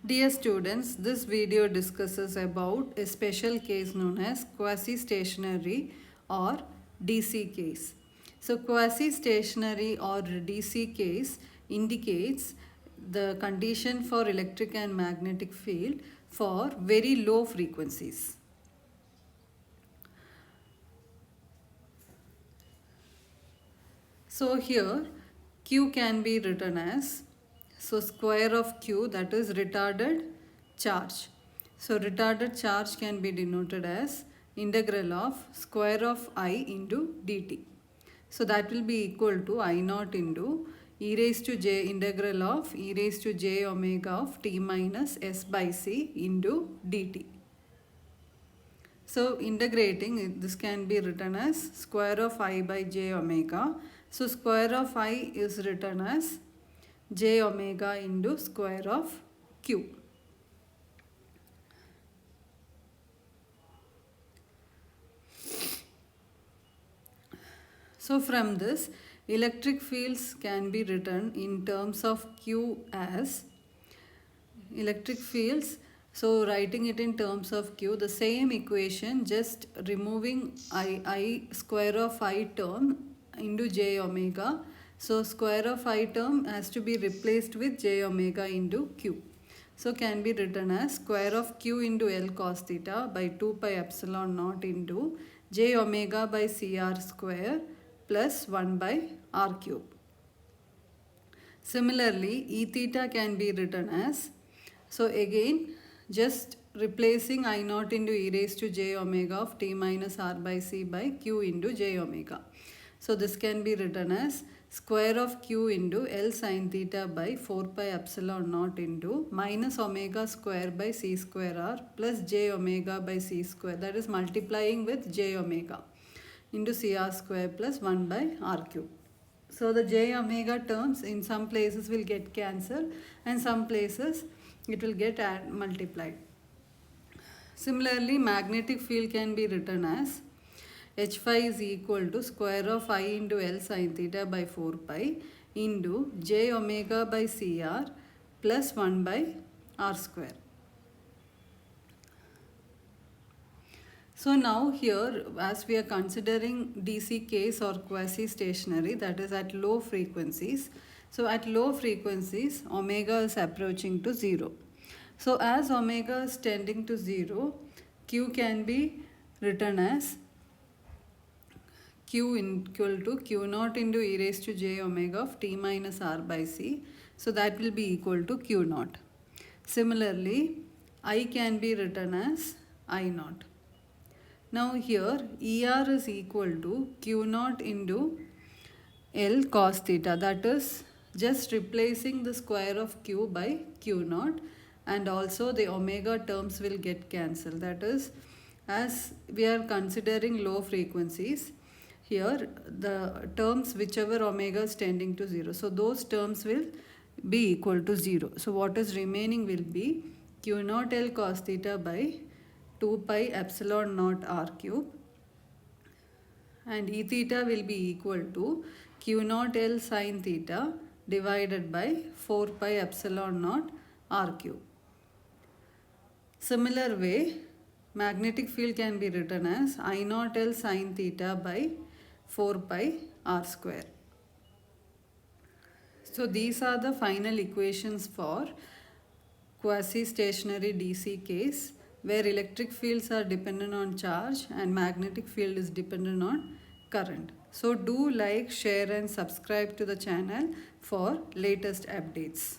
Dear students, this video discusses about a special case known as quasi-stationary or DC case. So quasi-stationary or DC case indicates the condition for electric and magnetic field for very low frequencies. So here Q can be written as square of Q, that is retarded charge. So retarded charge can be denoted as integral of square of I into dt. So that will be equal to I naught into e raised to j integral of e raised to j omega of t minus s by c into dt. So integrating, this can be written as square of I by j omega. So square of I is written as j omega into square of q. So from this, electric fields can be written in terms of q as electric fields. So writing it in terms of q, the same equation, just removing I square of I term into j omega. So square of I term has to be replaced with j omega into q. So can be written as square of q into L cos theta by 2 pi epsilon naught into j omega by cr square plus 1 by r cube. Similarly, E theta can be written as, so again just replacing I naught into e raised to j omega of t minus r by c by q into j omega. So this can be written as square of q into L sin theta by 4 pi epsilon naught into minus omega square by c square r plus j omega by c square, that is multiplying with j omega into cr square plus 1 by r cube. So the j omega terms in some places will get cancelled and some places it will get multiplied. Similarly, magnetic field can be written as H phi is equal to square of I into L sin theta by 4 pi into j omega by cr plus 1 by r square. So now here, as we are considering DC case or quasi-stationary, that is at low frequencies. So at low frequencies, omega is approaching to 0. So as omega is tending to 0, Q can be written as Q equal to Q naught into e raised to j omega of t minus r by c. So that will be equal to Q naught. Similarly, I can be written as I naught. Now here ER is equal to Q naught into L cos theta, that is just replacing the square of Q by Q naught, and also the omega terms will get cancelled, that is as we are considering low frequencies, here the terms whichever omega is tending to 0, so those terms will be equal to 0. So what is remaining will be Q naught L cos theta by 2 pi epsilon naught r cube, and E theta will be equal to Q naught L sin theta divided by 4 pi epsilon naught r cube. Similar way, magnetic field can be written as I naught L sin theta by 4 pi r square. So these are the final equations for quasi-stationary DC case, where electric fields are dependent on charge and magnetic field is dependent on current. So do like, share and subscribe to the channel for latest updates.